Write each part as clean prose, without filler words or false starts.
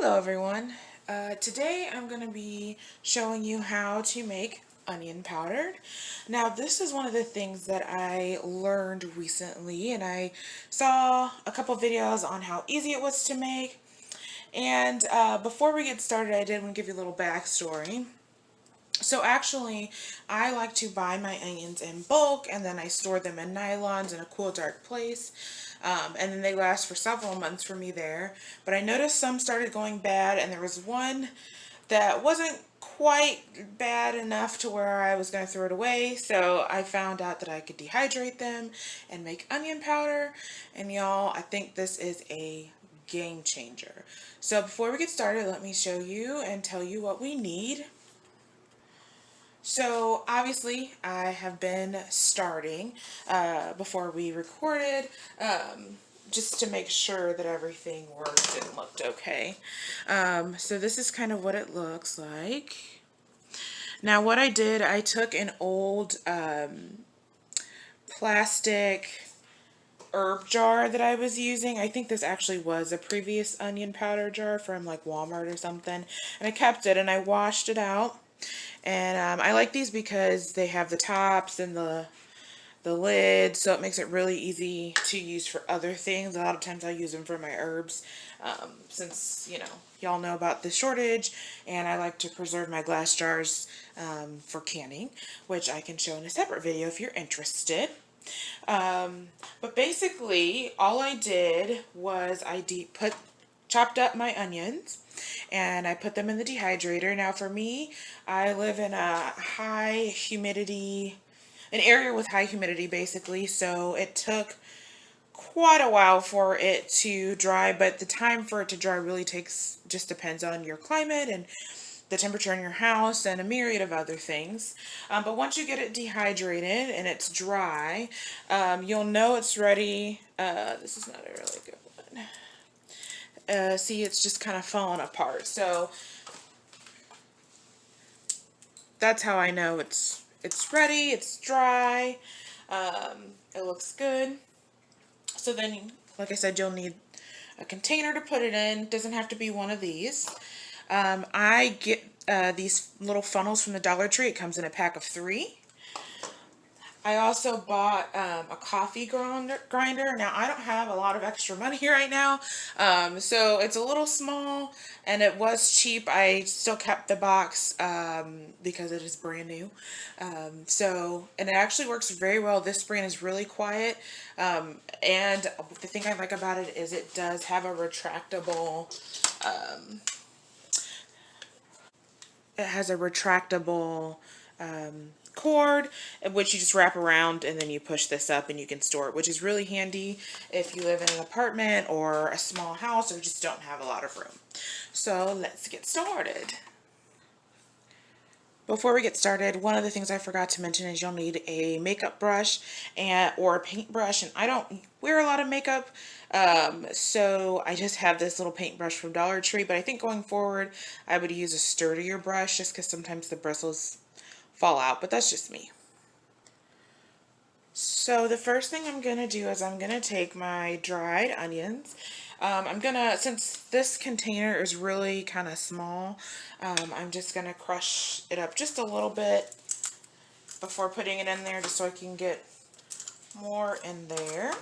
Hello everyone. Today I'm going to be showing you how to make onion powder. Now this is one of the things that I learned recently, and I saw a couple videos on how easy it was to make. And before we get started, I did want to give you a little backstory. So actually, I like to buy my onions in bulk, and then I store them in nylons in a cool, dark place. And then they last for several months for me there. But I noticed some started going bad, and there was one that wasn't quite bad enough to where I was going to throw it away. So I found out that I could dehydrate them and make onion powder. And y'all, I think this is a game changer. So before we get started, let me show you and tell you what we need. So obviously I have been starting before we recorded just to make sure that everything worked and looked okay. So this is kind of what it looks like. Now what I did, I took an old plastic herb jar that I was using. I think this actually was a previous onion powder jar from like Walmart or something. And I kept it and I washed it out. And I like these because they have the tops and the lid, so it makes it really easy to use for other things. A lot of times I use them for my herbs, since, you know, y'all know about the shortage, and I like to preserve my glass jars for canning, which I can show in a separate video if you're interested. But basically, all I did was I chopped up my onions and I put them in the dehydrator. Now for me, I live in a an area with high humidity basically, so it took quite a while for it to dry, but the time for it to dry really just depends on your climate and the temperature in your house and a myriad of other things. But once you get it dehydrated and it's dry, you'll know it's ready. This is not a really good one. See, it's just kind of falling apart. So that's how I know it's ready. It's dry. It looks good. So then, like I said, you'll need a container to put it in. Doesn't have to be one of these. I get these little funnels from the Dollar Tree. It comes in a pack of 3. I also bought a coffee grinder. Now, I don't have a lot of extra money right now, so it's a little small, and it was cheap. I still kept the box because it is brand new. And it actually works very well. This brand is really quiet, and the thing I like about it is it does have a retractable, it has a retractable cord, which you just wrap around and then you push this up and you can store it, which is really handy if you live in an apartment or a small house or just don't have a lot of room. So let's get started. Before we get started, one of the things I forgot to mention is you'll need a makeup brush or a paintbrush, and I don't wear a lot of makeup, so I just have this little paintbrush from Dollar Tree, but I think going forward I would use a sturdier brush just because sometimes the bristles fall out, but that's just me. So the first thing I'm going to do is I'm going to take my dried onions. Since this container is really kind of small, I'm just going to crush it up just a little bit before putting it in there just so I can get more in there.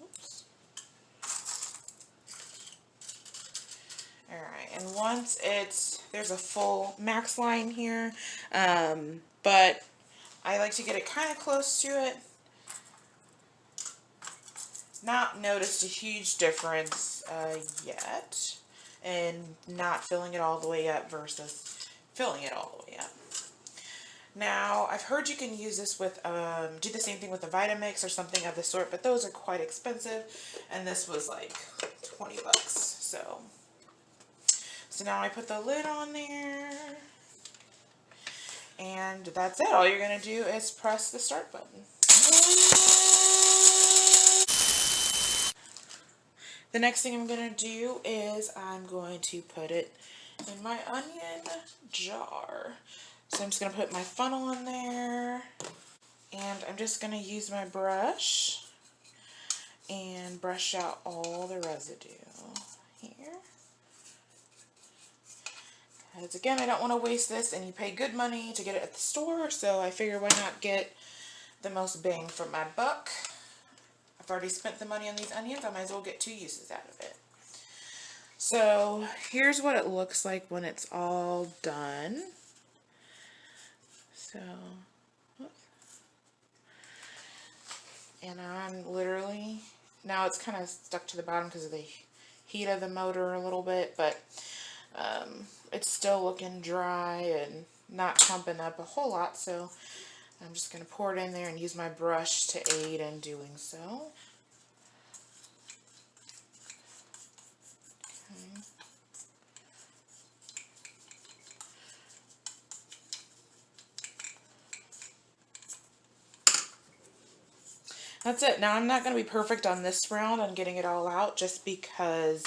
Oops. Alright, and once there's a full max line here, but I like to get it kind of close to it. Not noticed a huge difference yet in not filling it all the way up versus filling it all the way up. Now, I've heard you can use this with, do the same thing with the Vitamix or something of the sort, but those are quite expensive, and this was like 20 bucks, so now I put the lid on there, and that's it. All you're going to do is press the start button. The next thing I'm going to do is I'm going to put it in my onion jar. So I'm just going to put my funnel in there, and I'm just going to use my brush and brush out all the residue here. As again, I don't want to waste this, and you pay good money to get it at the store, so I figure why not get the most bang for my buck. I've already spent the money on these onions, I might as well get 2 uses out of it. So here's what it looks like when it's all done. So, and I'm literally, now it's kind of stuck to the bottom because of the heat of the motor a little bit, but it's still looking dry and not clumping up a whole lot, so I'm just going to pour it in there and use my brush to aid in doing so. Okay. That's it. Now I'm not going to be perfect on this round on getting it all out just because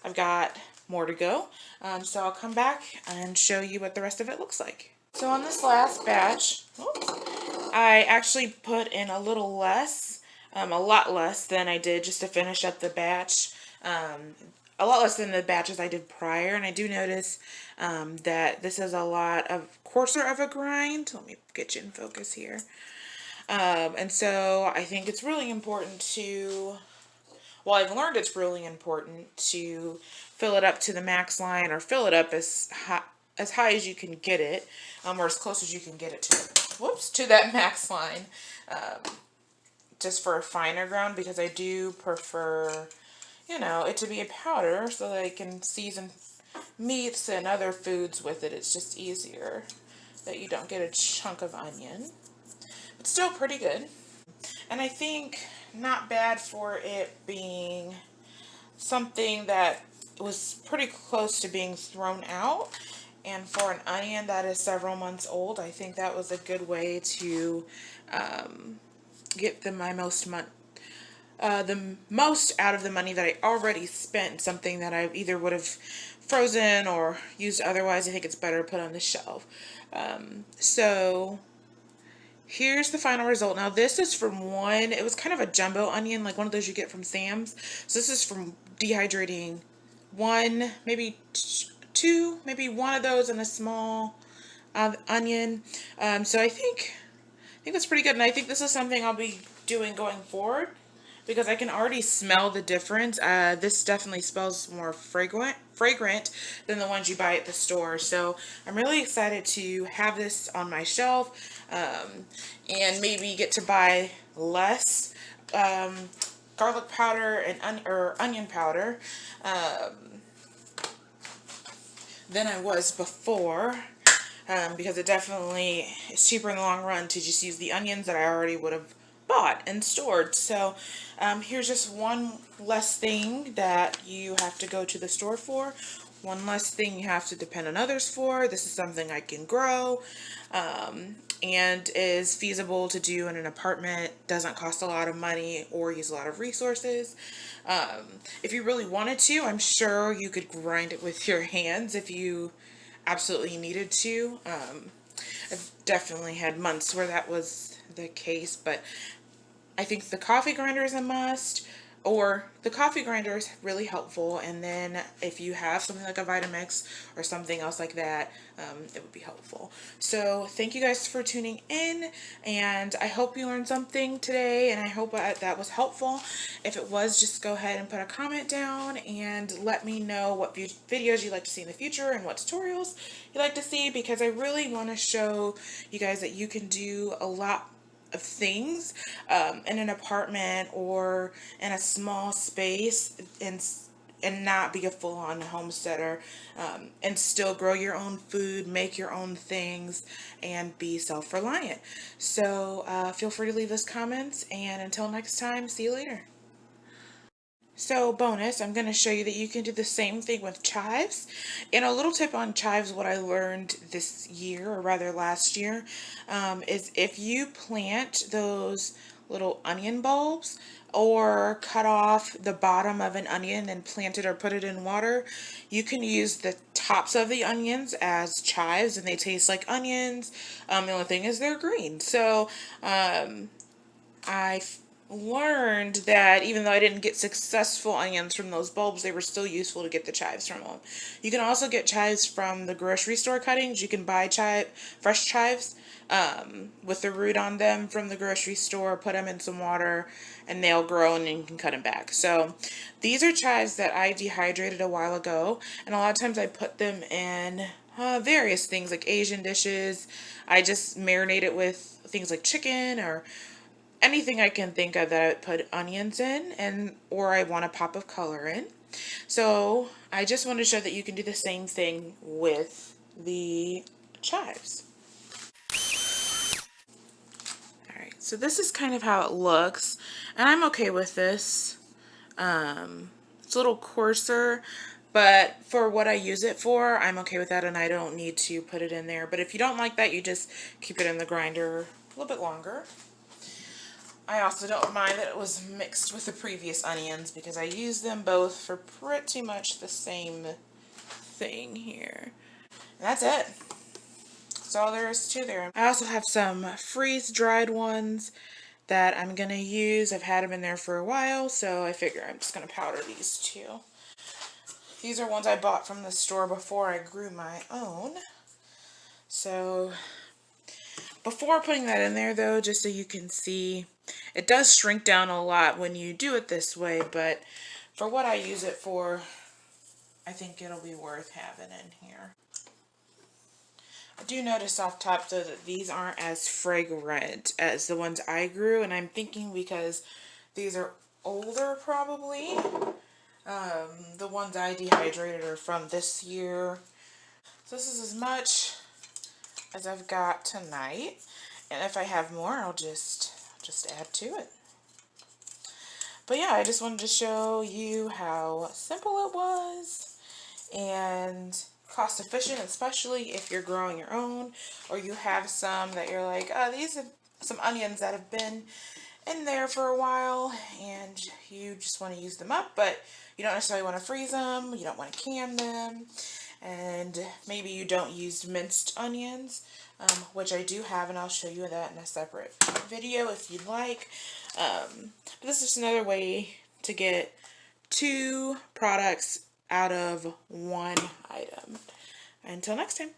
I've got more to go. So I'll come back and show you what the rest of it looks like. So on this last batch, I actually put in a little less, a lot less than I did just to finish up the batch. A lot less than the batches I did prior, and I do notice that this is a lot of coarser of a grind. Let me get you in focus here. And so I think it's really important to, well, I've learned it's really important to fill it up to the max line, or fill it up as high as you can get it, or as close as you can get it to that max line, just for a finer ground, because I do prefer, you know, it to be a powder so that I can season meats and other foods with it. It's just easier that you don't get a chunk of onion. It's still pretty good. And I think not bad for it being something that was pretty close to being thrown out. And for an onion that is several months old, I think that was a good way to get the most out of the money that I already spent, something that I either would have frozen or used otherwise. I think it's better to put on the shelf. So here's the final result. Now this is from one, it was kind of a jumbo onion, like one of those you get from Sam's. So this is from dehydrating one, maybe two, maybe one of those in a small onion. So I think that's pretty good, and I think this is something I'll be doing going forward, because I can already smell the difference. This definitely smells more fragrant than the ones you buy at the store. So I'm really excited to have this on my shelf, and maybe get to buy less garlic powder and onion powder than I was before. Because it definitely is cheaper in the long run to just use the onions that I already would have bought and stored. So here's just one less thing that you have to go to the store for. One less thing you have to depend on others for. This is something I can grow and is feasible to do in an apartment. Doesn't cost a lot of money or use a lot of resources. If you really wanted to, I'm sure you could grind it with your hands if you absolutely needed to. I've definitely had months where that was the case, but I think the coffee grinder is a must, or the coffee grinder is really helpful, and then if you have something like a Vitamix or something else like that, it would be helpful. So thank you guys for tuning in, and I hope you learned something today, and I hope that was helpful. If it was, just go ahead and put a comment down and let me know what videos you'd like to see in the future and what tutorials you'd like to see, because I really want to show you guys that you can do a lot of things in an apartment or in a small space, and not be a full-on homesteader, and still grow your own food, make your own things, and be self-reliant. So feel free to leave those comments, and until next time, see you later. So bonus, I'm going to show you that you can do the same thing with chives. And a little tip on chives, what I learned this year, or rather last year, is if you plant those little onion bulbs, or cut off the bottom of an onion and plant it or put it in water, you can use the tops of the onions as chives, and they taste like onions. The only thing is they're green. So I learned that even though I didn't get successful onions from those bulbs, they were still useful to get the chives from them. You can also get chives from the grocery store cuttings. You can buy fresh chives with the root on them from the grocery store, put them in some water, and they'll grow and then you can cut them back. So these are chives that I dehydrated a while ago, and a lot of times I put them in various things like Asian dishes. I just marinate it with things like chicken or anything I can think of that I would put onions in, and or I want a pop of color in. So I just want to show that you can do the same thing with the chives. Alright, so this is kind of how it looks, and I'm okay with this. It's a little coarser, but for what I use it for, I'm okay with that, and I don't need to put it in there. But if you don't like that, you just keep it in the grinder a little bit longer. I also don't mind that it was mixed with the previous onions because I use them both for pretty much the same thing here. And that's it. That's all there is to there. I also have some freeze-dried ones that I'm going to use. I've had them in there for a while, so I figure I'm just going to powder these too. These are ones I bought from the store before I grew my own. So before putting that in there though, just so you can see, it does shrink down a lot when you do it this way, but for what I use it for, I think it'll be worth having in here. I do notice off top though that these aren't as fragrant as the ones I grew, and I'm thinking because these are older probably. The ones I dehydrated are from this year. So this is as much as I've got tonight, and if I have more I'll just add to it. But yeah, I just wanted to show you how simple it was and cost efficient, especially if you're growing your own or you have some that you're like, oh, these are some onions that have been in there for a while and you just want to use them up, but you don't necessarily want to freeze them, you don't want to can them, and maybe you don't use minced onions, which I do have, and I'll show you that in a separate video if you'd like. But this is another way to get 2 products out of 1 item. Until next time.